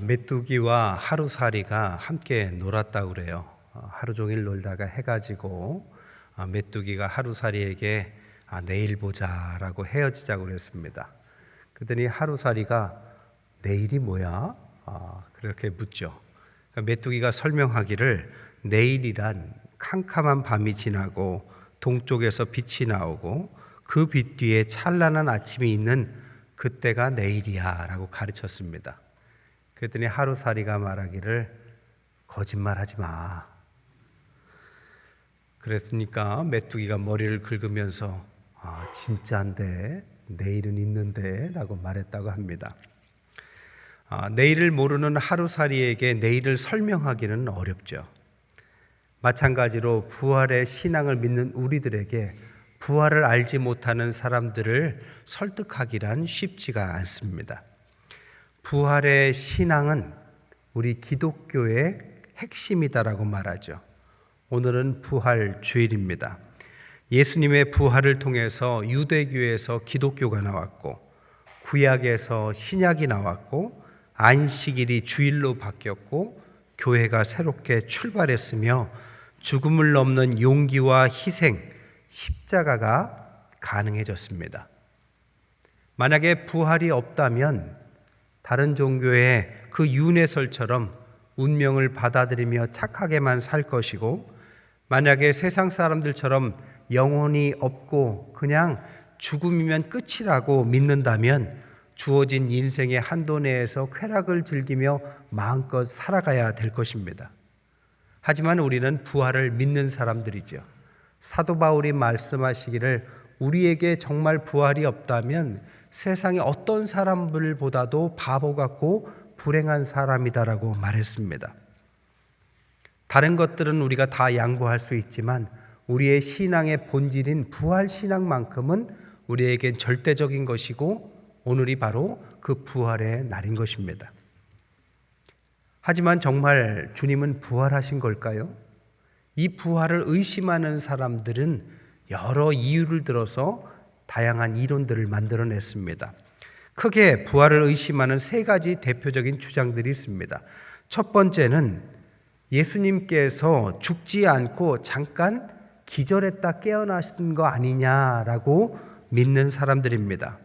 메뚜기와 하루살이가 함께 놀았다고 그래요. 하루 종일 놀다가 해가지고 메뚜기가 하루살이에게 내일 보자라고 헤어지자고 그랬습니다. 그랬더니 하루살이가 내일이 뭐야? 그렇게 묻죠. 그러니까 메뚜기가 설명하기를 내일이란 캄캄한 밤이 지나고 동쪽에서 빛이 나오고 그 빛 뒤에 찬란한 아침이 있는 그때가 내일이야 라고 가르쳤습니다. 그랬더니 하루살이가 말하기를 거짓말하지 마. 그랬으니까 메뚜기가 머리를 긁으면서 진짜인데 내일은 있는데 라고 말했다고 합니다. 내일을 모르는 하루살이에게 내일을 설명하기는 어렵죠. 마찬가지로 부활의 신앙을 믿는 우리들에게 부활을 알지 못하는 사람들을 설득하기란 쉽지가 않습니다. 부활의 신앙은 우리 기독교의 핵심이다라고 말하죠. 오늘은 부활 주일입니다. 예수님의 부활을 통해서 유대교에서 기독교가 나왔고 구약에서 신약이 나왔고 안식일이 주일로 바뀌었고 교회가 새롭게 출발했으며 죽음을 넘는 용기와 희생, 십자가가 가능해졌습니다. 만약에 부활이 없다면 다른 종교의 그 윤회설처럼 운명을 받아들이며 착하게만 살 것이고, 만약에 세상 사람들처럼 영혼이 없고 그냥 죽음이면 끝이라고 믿는다면 주어진 인생의 한도 내에서 쾌락을 즐기며 마음껏 살아가야 될 것입니다. 하지만 우리는 부활을 믿는 사람들이죠. 사도 바울이 말씀하시기를 우리에게 정말 부활이 없다면 세상의 어떤 사람들보다도 바보 같고 불행한 사람이다라고 말했습니다. 다른 것들은 우리가 다 양보할 수 있지만 우리의 신앙의 본질인 부활 신앙만큼은 우리에겐 절대적인 것이고 오늘이 바로 그 부활의 날인 것입니다. 하지만 정말 주님은 부활하신 걸까요? 이 부활을 의심하는 사람들은 여러 이유를 들어서 다양한 이론들을 만들어냈습니다. 크게 부활을 의심하는 세 가지 대표적인 주장들이 있습니다. 첫 번째는 예수님께서 죽지 않고 잠깐 기절했다 깨어나신 거 아니냐라고 믿는 사람들입니다.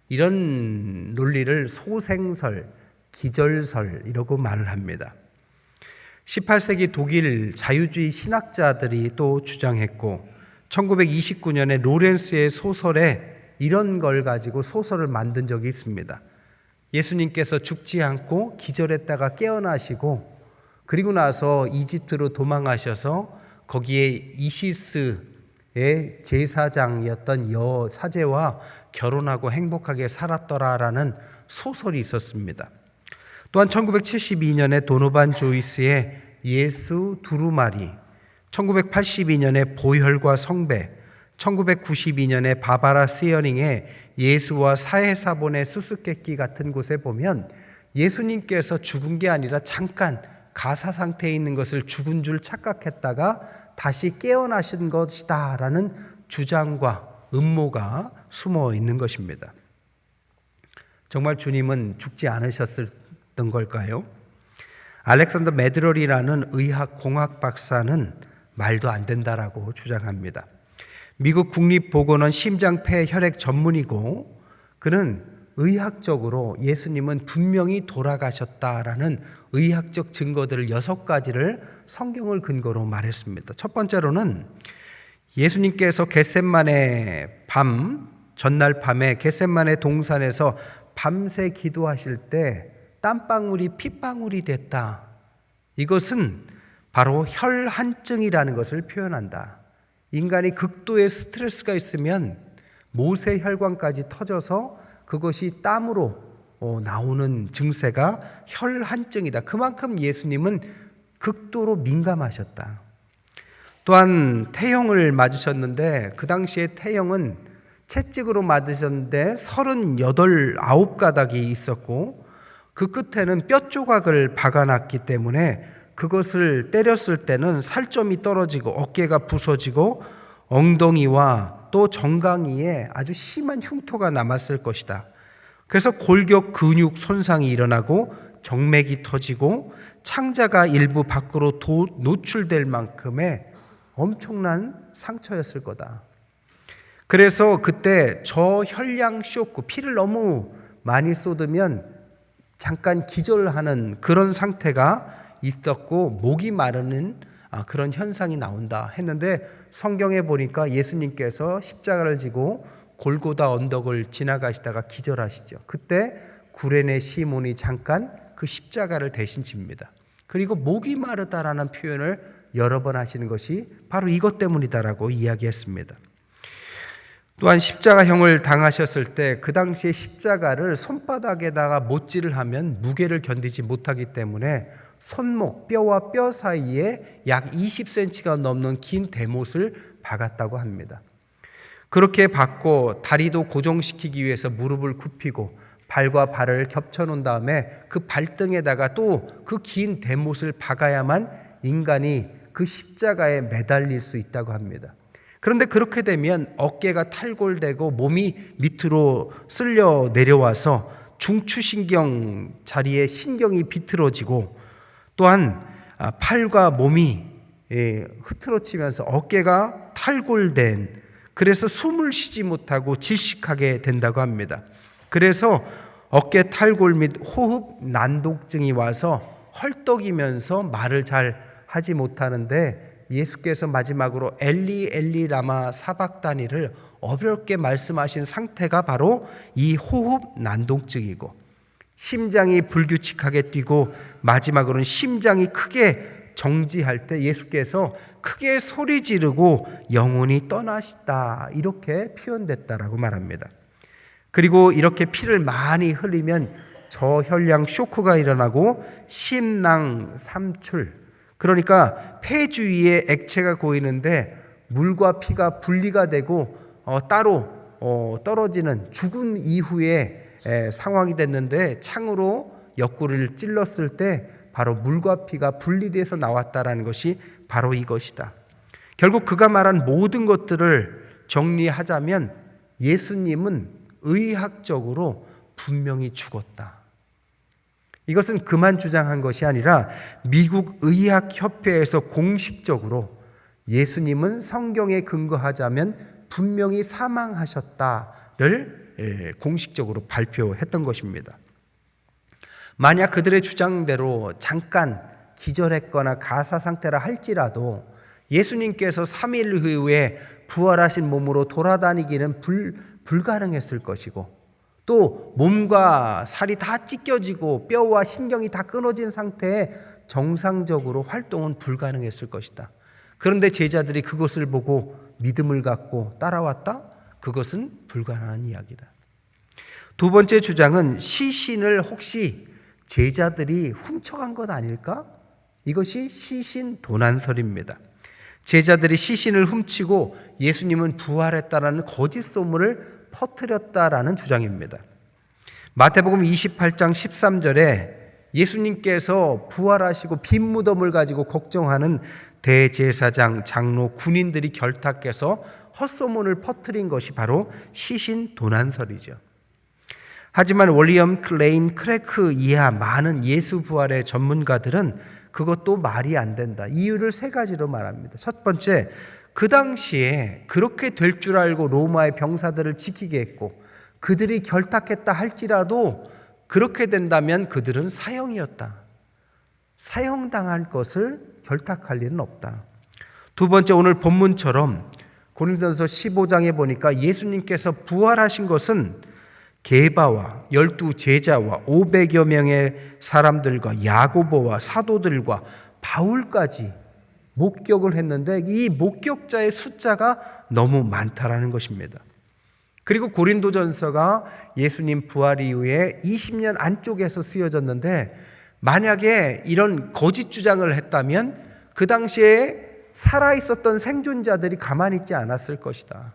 이런 논리를 소생설, 기절설이라고 말을 합니다. 18세기 독일 자유주의 신학자들이 또 주장했고 1929년에 로렌스의 소설에 이런 걸 가지고 소설을 만든 적이 있습니다. 예수님께서 죽지 않고 기절했다가 깨어나시고 그리고 나서 이집트로 도망하셔서 거기에 이시스의 제사장이었던 여사제와 결혼하고 행복하게 살았더라라는 소설이 있었습니다. 또한 1972년에 도노반 조이스의 예수 두루마리, 1982년에 보혈과 성배, 1992년에 바바라 시어링의 예수와 사해사본의 수수께끼 같은 곳에 보면 예수님께서 죽은 게 아니라 잠깐 가사 상태에 있는 것을 죽은 줄 착각했다가 다시 깨어나신 것이다 라는 주장과 음모가 숨어 있는 것입니다. 정말 주님은 죽지 않으셨던 걸까요? 알렉산더 메드럴이라는 의학공학 박사는 말도 안 된다라고 주장합니다. 미국 국립보건원 심장폐 혈액 전문이고 그는 의학적으로 예수님은 분명히 돌아가셨다라는 의학적 증거들을 6가지를 성경을 근거로 말했습니다. 첫 번째로는 예수님께서 겟셋마네 전날 밤에 겟셋마네 동산에서 밤새 기도하실 때 땀방울이 핏방울이 됐다. 이것은 바로 혈한증이라는 것을 표현한다. 인간이 극도의 스트레스가 있으면 모세혈관까지 터져서 그것이 땀으로 나오는 증세가 혈한증이다. 그만큼 예수님은 극도로 민감하셨다. 또한 태형을 맞으셨는데 그 당시에 태형은 채찍으로 맞으셨는데 39가닥이 있었고 그 끝에는 뼈 조각을 박아놨기 때문에 그것을 때렸을 때는 살점이 떨어지고 어깨가 부서지고 엉덩이와 또 정강이에 아주 심한 흉터가 남았을 것이다. 그래서 골격 근육 손상이 일어나고 정맥이 터지고 창자가 일부 밖으로 노출될 만큼의 엄청난 상처였을 거다. 그래서 그때 저혈량 쇼크, 피를 너무 많이 쏟으면 잠깐 기절하는 그런 상태가 있었고 목이 마르는 그런 현상이 나온다 했는데, 성경에 보니까 예수님께서 십자가를 지고 골고다 언덕을 지나가시다가 기절하시죠. 그때 구레네 시몬이 잠깐 그 십자가를 대신 집니다. 그리고 목이 마르다라는 표현을 여러 번 하시는 것이 바로 이것 때문이다라고 이야기했습니다. 또한 십자가형을 당하셨을 때 그 당시에 십자가를 손바닥에다가 못질을 하면 무게를 견디지 못하기 때문에 손목, 뼈와 뼈 사이에 약 20cm가 넘는 긴 대못을 박았다고 합니다. 그렇게 박고 다리도 고정시키기 위해서 무릎을 굽히고 발과 발을 겹쳐놓은 다음에 그 발등에다가 또 그 긴 대못을 박아야만 인간이 그 십자가에 매달릴 수 있다고 합니다. 그런데 그렇게 되면 어깨가 탈골되고 몸이 밑으로 쓸려 내려와서 중추신경 자리에 신경이 비틀어지고, 또한 팔과 몸이 흐트러치면서 어깨가 탈골된, 그래서 숨을 쉬지 못하고 질식하게 된다고 합니다. 그래서 어깨 탈골 및 호흡 난독증이 와서 헐떡이면서 말을 잘 하지 못하는데, 예수께서 마지막으로 엘리 엘리 라마 사박다니를 어렵게 말씀하신 상태가 바로 이 호흡 난독증이고, 심장이 불규칙하게 뛰고 마지막으로는 심장이 크게 정지할 때 예수께서 크게 소리 지르고 영혼이 떠나시다, 이렇게 표현됐다라고 말합니다. 그리고 이렇게 피를 많이 흘리면 저혈량 쇼크가 일어나고 심낭 삼출, 그러니까 폐 주위에 액체가 고이는데 물과 피가 분리가 되고 따로 떨어지는 죽은 이후에 상황이 됐는데, 창으로 옆구리를 찔렀을 때 바로 물과 피가 분리돼서 나왔다라는 것이 바로 이것이다. 결국 그가 말한 모든 것들을 정리하자면 예수님은 의학적으로 분명히 죽었다. 이것은 그만 주장한 것이 아니라 미국 의학협회에서 공식적으로 예수님은 성경에 근거하자면 분명히 사망하셨다를 공식적으로 발표했던 것입니다. 만약 그들의 주장대로 잠깐 기절했거나 가사 상태라 할지라도 예수님께서 3일 후에 부활하신 몸으로 돌아다니기는 불가능했을 것이고, 또 몸과 살이 다 찢겨지고 뼈와 신경이 다 끊어진 상태에 정상적으로 활동은 불가능했을 것이다. 그런데 제자들이 그것을 보고 믿음을 갖고 따라왔다? 그것은 불가능한 이야기다. 두 번째 주장은 시신을 혹시 제자들이 훔쳐간 것 아닐까? 이것이 시신 도난설입니다. 제자들이 시신을 훔치고 예수님은 부활했다라는 거짓 소문을 퍼뜨렸다라는 주장입니다. 마태복음 28장 13절에 예수님께서 부활하시고 빈 무덤을 가지고 걱정하는 대제사장, 장로, 군인들이 결탁해서 헛소문을 퍼뜨린 것이 바로 시신 도난설이죠. 하지만 윌리엄 레인 크래크 이하 많은 예수 부활의 전문가들은 그것도 말이 안 된다. 이유를 세 가지로 말합니다. 첫 번째, 그 당시에 그렇게 될 줄 알고 로마의 병사들을 지키게 했고, 그들이 결탁했다 할지라도 그렇게 된다면 그들은 사형이었다. 사형당할 것을 결탁할 일은 없다. 두 번째, 오늘 본문처럼 고린도전서 15장에 보니까 예수님께서 부활하신 것은 게바와 12 제자와 500여 명의 사람들과 야고보와 사도들과 바울까지 목격을 했는데, 이 목격자의 숫자가 너무 많다라는 것입니다. 그리고 고린도전서가 예수님 부활 이후에 20년 안쪽에서 쓰여졌는데, 만약에 이런 거짓 주장을 했다면 그 당시에 살아있었던 생존자들이 가만히 있지 않았을 것이다.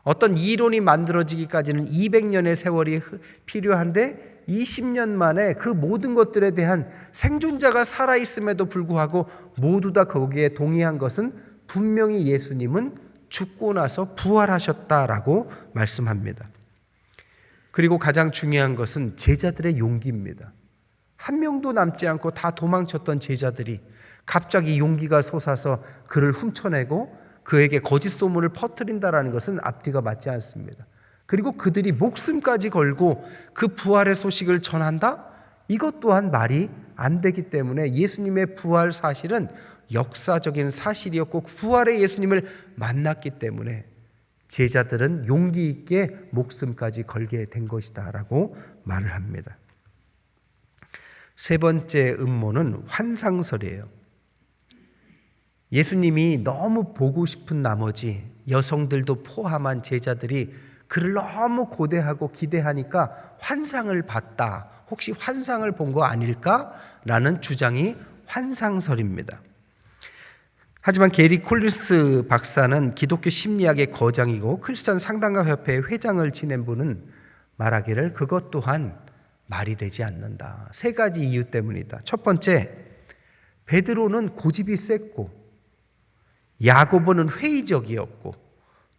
어떤 이론이 만들어지기까지는 200년의 세월이 필요한데 20년 만에 그 모든 것들에 대한 생존자가 살아있음에도 불구하고 모두 다 거기에 동의한 것은 분명히 예수님은 죽고 나서 부활하셨다라고 말씀합니다. 그리고 가장 중요한 것은 제자들의 용기입니다. 한 명도 남지 않고 다 도망쳤던 제자들이 갑자기 용기가 솟아서 그를 훔쳐내고 그에게 거짓 소문을 퍼뜨린다라는 것은 앞뒤가 맞지 않습니다. 그리고 그들이 목숨까지 걸고 그 부활의 소식을 전한다? 이것 또한 말이 안 되기 때문에 예수님의 부활 사실은 역사적인 사실이었고 부활의 예수님을 만났기 때문에 제자들은 용기 있게 목숨까지 걸게 된 것이다 라고 말을 합니다. 세 번째 음모는 환상설이에요. 예수님이 너무 보고 싶은 나머지 여성들도 포함한 제자들이 그를 너무 고대하고 기대하니까 환상을 봤다. 혹시 환상을 본 거 아닐까라는 주장이 환상설입니다. 하지만 게리 콜린스 박사는 기독교 심리학의 거장이고 크리스천 상담가 협회의 회장을 지낸 분은 말하기를 그것 또한 말이 되지 않는다. 세 가지 이유 때문이다. 첫 번째, 베드로는 고집이 셌고 야고보는 회의적이었고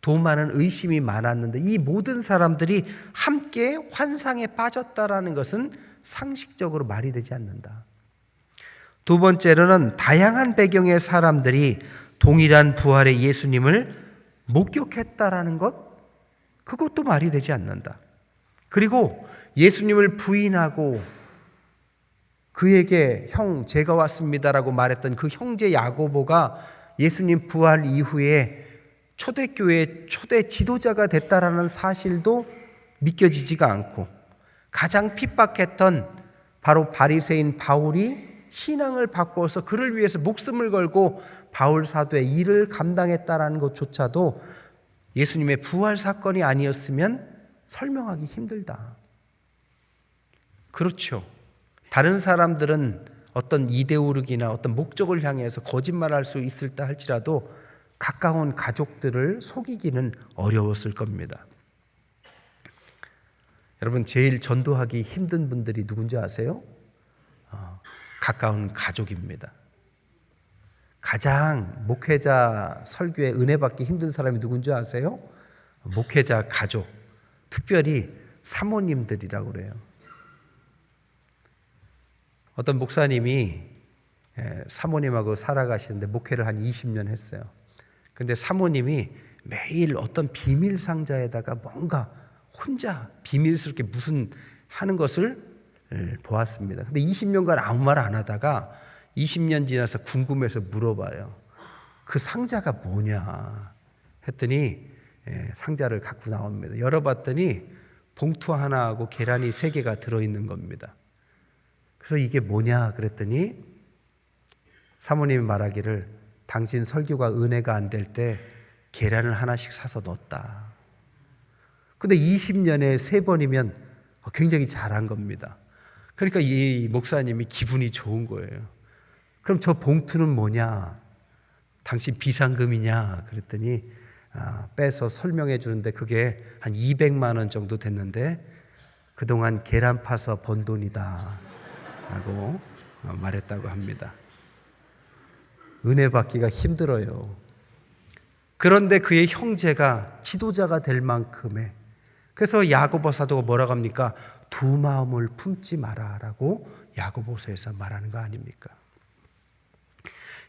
도마는 의심이 많았는데 이 모든 사람들이 함께 환상에 빠졌다라는 것은 상식적으로 말이 되지 않는다. 두 번째로는 다양한 배경의 사람들이 동일한 부활의 예수님을 목격했다라는 것, 그것도 말이 되지 않는다. 그리고 예수님을 부인하고 그에게 형 제가 왔습니다라고 말했던 그 형제 야고보가 예수님 부활 이후에 초대교회의 초대 지도자가 됐다라는 사실도 믿겨지지가 않고 가장 핍박했던 바로 바리새인 바울이 신앙을 바꿔서 그를 위해서 목숨을 걸고 바울 사도의 일을 감당했다라는 것조차도 예수님의 부활 사건이 아니었으면 설명하기 힘들다. 그렇죠. 다른 사람들은 어떤 이데올로기나 어떤 목적을 향해서 거짓말할 수 있을 때 할지라도 가까운 가족들을 속이기는 어려웠을 겁니다. 여러분 제일 전도하기 힘든 분들이 누군지 아세요? 가까운 가족입니다. 가장 목회자 설교에 은혜 받기 힘든 사람이 누군지 아세요? 목회자 가족, 특별히 사모님들이라고 그래요. 어떤 목사님이 사모님하고 살아가시는데 목회를 한 20년 했어요. 근데 사모님이 매일 어떤 비밀 상자에다가 뭔가 혼자 비밀스럽게 무슨 하는 것을 보았습니다. 근데 20년간 아무 말 안 하다가 20년 지나서 궁금해서 물어봐요. 그 상자가 뭐냐 했더니 상자를 갖고 나옵니다. 열어봤더니 봉투 하나하고 계란이 3개가 들어있는 겁니다. 그래서 이게 뭐냐 그랬더니 사모님이 말하기를 당신 설교가 은혜가 안 될 때 계란을 하나씩 사서 넣었다. 근데 20년에 3번이면 굉장히 잘한 겁니다. 그러니까 이 목사님이 기분이 좋은 거예요. 그럼 저 봉투는 뭐냐? 당신 비상금이냐? 그랬더니 빼서 설명해 주는데 그게 한 200만 원 정도 됐는데 그동안 계란 파서 번 돈이다 라고 말했다고 합니다. 은혜 받기가 힘들어요. 그런데 그의 형제가 지도자가 될 만큼의, 그래서 야고보 사도가 뭐라고 합니까? 두 마음을 품지 마라라고 야고보서에서 말하는 거 아닙니까?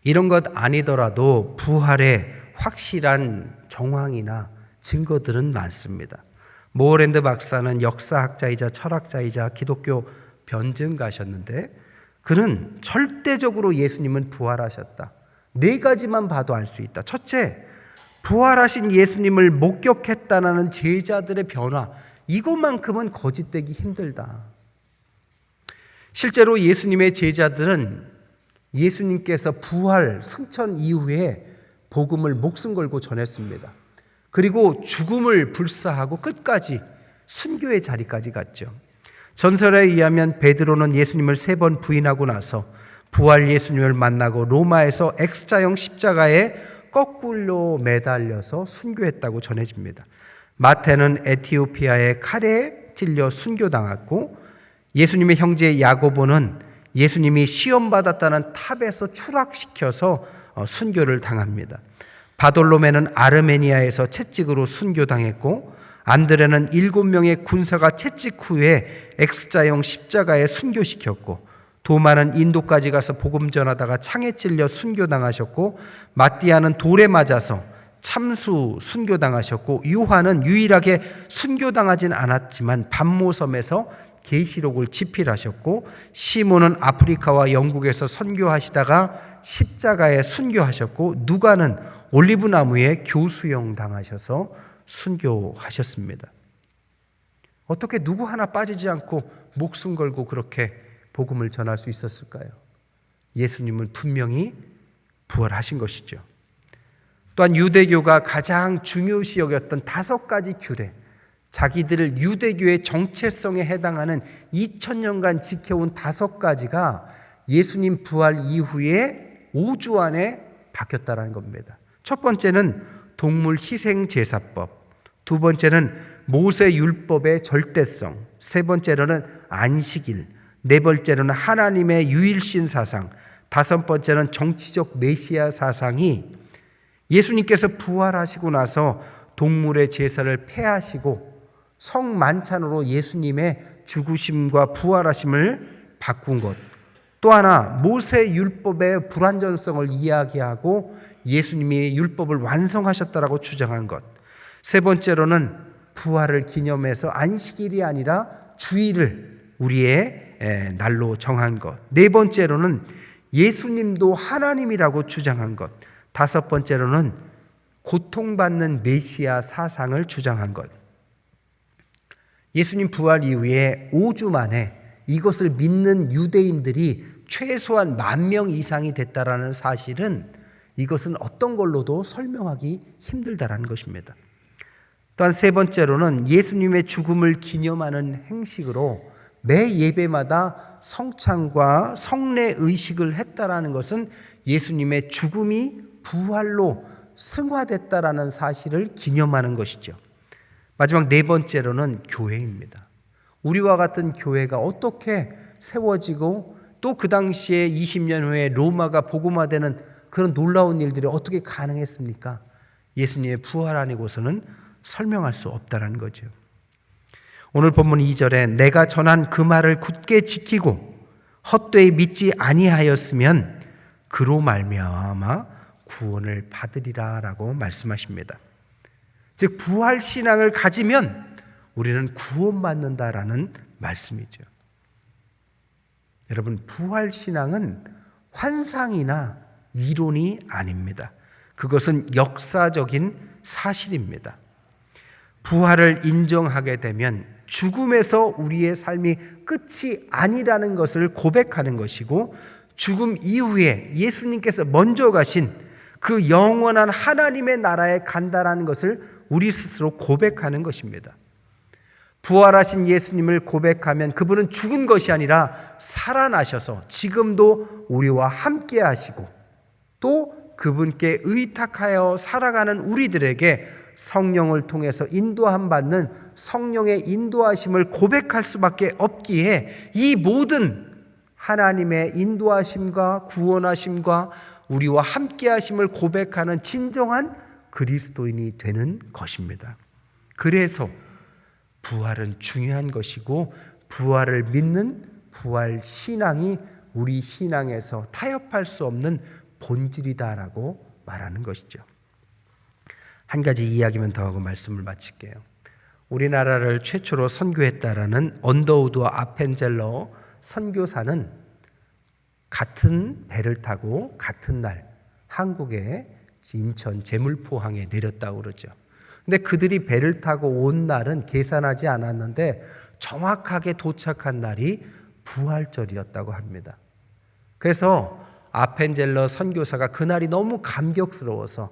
이런 것 아니더라도 부활의 확실한 정황이나 증거들은 많습니다. 모어랜드 박사는 역사학자이자 철학자이자 기독교 변증가셨는데 그는 절대적으로 예수님은 부활하셨다. 4가지만 봐도 알 수 있다. 첫째, 부활하신 예수님을 목격했다는 제자들의 변화, 이것만큼은 거짓되기 힘들다. 실제로 예수님의 제자들은 예수님께서 부활, 승천 이후에 복음을 목숨 걸고 전했습니다. 그리고 죽음을 불사하고 끝까지 순교의 자리까지 갔죠. 전설에 의하면 베드로는 예수님을 3번 부인하고 나서 부활 예수님을 만나고 로마에서 X자형 십자가에 거꾸로 매달려서 순교했다고 전해집니다. 마태는 에티오피아의 칼에 찔려 순교당했고 예수님의 형제 야고보는 예수님이 시험받았다는 탑에서 추락시켜서 순교를 당합니다. 바돌로메는 아르메니아에서 채찍으로 순교당했고 안드레는 7명의 군사가 채찍 후에 X자형 십자가에 순교시켰고 도마는 인도까지 가서 복음 전하다가 창에 찔려 순교당하셨고, 마띠아는 돌에 맞아서 참수 순교당하셨고, 요한은 유일하게 순교당하진 않았지만 반모섬에서 계시록을 집필하셨고, 시몬은 아프리카와 영국에서 선교하시다가 십자가에 순교하셨고, 누가는 올리브나무에 교수형 당하셔서 순교하셨습니다. 어떻게 누구 하나 빠지지 않고 목숨 걸고 그렇게 복음을 전할 수 있었을까요? 예수님은 분명히 부활하신 것이죠. 또한 유대교가 가장 중요시 여겼던 5가지 규례, 자기들을 유대교의 정체성에 해당하는 2000년간 지켜온 5가지가 예수님 부활 이후에 5주 안에 바뀌었다는 겁니다. 첫 번째는 동물 희생 제사법, 두 번째는 모세 율법의 절대성, 세 번째로는 안식일, 네 번째로는 하나님의 유일신 사상, 다섯 번째는 정치적 메시아 사상이 예수님께서 부활하시고 나서 동물의 제사를 폐하시고 성만찬으로 예수님의 죽으심과 부활하심을 바꾼 것, 또 하나 모세 율법의 불완전성을 이야기하고 예수님이 율법을 완성하셨다라고 주장한 것, 세 번째로는 부활을 기념해서 안식일이 아니라 주일을 우리의 날로 정한 것, 네 번째로는 예수님도 하나님이라고 주장한 것, 다섯 번째로는 고통받는 메시아 사상을 주장한 것. 예수님 부활 이후에 5주 만에 이것을 믿는 유대인들이 최소한 10,000명 이상이 됐다라는 사실은 이것은 어떤 걸로도 설명하기 힘들다라는 것입니다. 또한 세 번째로는 예수님의 죽음을 기념하는 행식으로 매 예배마다 성찬과 성례 의식을 했다라는 것은 예수님의 죽음이 부활로 승화됐다라는 사실을 기념하는 것이죠. 마지막 네 번째로는 교회입니다. 우리와 같은 교회가 어떻게 세워지고 또 그 당시에 20년 후에 로마가 복음화되는 그런 놀라운 일들이 어떻게 가능했습니까? 예수님의 부활 아니고서는 설명할 수 없다는 거죠. 오늘 본문 2절에 내가 전한 그 말을 굳게 지키고 헛되이 믿지 아니하였으면 그로 말미암아 구원을 받으리라 라고 말씀하십니다. 즉 부활 신앙을 가지면 우리는 구원받는다라는 말씀이죠. 여러분, 부활 신앙은 환상이나 이론이 아닙니다. 그것은 역사적인 사실입니다. 부활을 인정하게 되면 죽음에서 우리의 삶이 끝이 아니라는 것을 고백하는 것이고, 죽음 이후에 예수님께서 먼저 가신 그 영원한 하나님의 나라에 간다라는 것을 우리 스스로 고백하는 것입니다. 부활하신 예수님을 고백하면 그분은 죽은 것이 아니라 살아나셔서 지금도 우리와 함께 하시고 또 그분께 의탁하여 살아가는 우리들에게 성령을 통해서 인도함 받는 성령의 인도하심을 고백할 수밖에 없기에 이 모든 하나님의 인도하심과 구원하심과 우리와 함께 하심을 고백하는 진정한 그리스도인이 되는 것입니다. 그래서 부활은 중요한 것이고 부활을 믿는 부활 신앙이 우리 신앙에서 타협할 수 없는 본질이다라고 말하는 것이죠. 한 가지 이야기만 더 하고 말씀을 마칠게요. 우리나라를 최초로 선교했다라는 언더우드와 아펜젤러 선교사는 같은 배를 타고 같은 날 한국의 인천 제물포항에 내렸다고 그러죠. 근데 그들이 배를 타고 온 날은 계산하지 않았는데 정확하게 도착한 날이 부활절이었다고 합니다. 그래서 아펜젤러 선교사가 그날이 너무 감격스러워서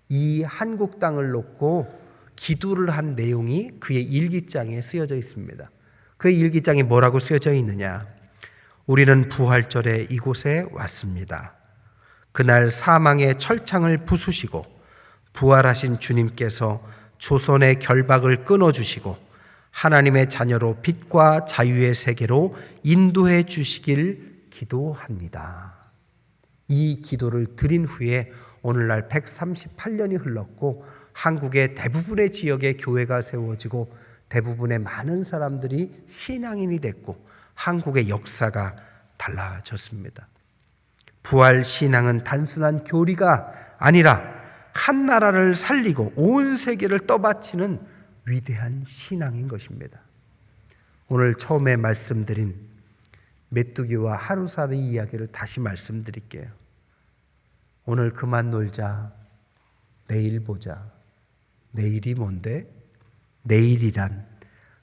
이 한국 땅을 놓고 기도를 한 내용이 그의 일기장에 쓰여져 있습니다. 그의 일기장에 뭐라고 쓰여져 있느냐? 우리는 부활절에 이곳에 왔습니다. 그날 사망의 철창을 부수시고 부활하신 주님께서 조선의 결박을 끊어주시고 하나님의 자녀로 빛과 자유의 세계로 인도해 주시길 기도합니다. 이 기도를 드린 후에 오늘날 138년이 흘렀고 한국의 대부분의 지역에 교회가 세워지고 대부분의 많은 사람들이 신앙인이 됐고 한국의 역사가 달라졌습니다. 부활 신앙은 단순한 교리가 아니라 한 나라를 살리고 온 세계를 떠받치는 위대한 신앙인 것입니다. 오늘 처음에 말씀드린 메뚜기와 하루살이 이야기를 다시 말씀드릴게요. 오늘 그만 놀자, 내일 보자. 내일이 뭔데? 내일이란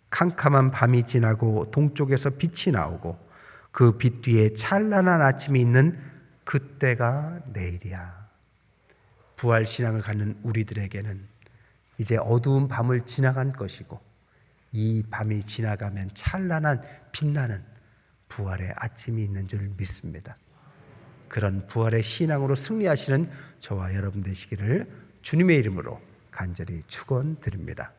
캄캄한 밤이 지나고 동쪽에서 빛이 나오고 그 빛 뒤에 찬란한 아침이 있는 그때가 내일이야. 부활 신앙을 갖는 우리들에게는 이제 어두운 밤을 지나간 것이고 이 밤이 지나가면 찬란한 빛나는 부활의 아침이 있는 줄 믿습니다. 그런 부활의 신앙으로 승리하시는 저와 여러분 되시기를 주님의 이름으로 간절히 축원드립니다.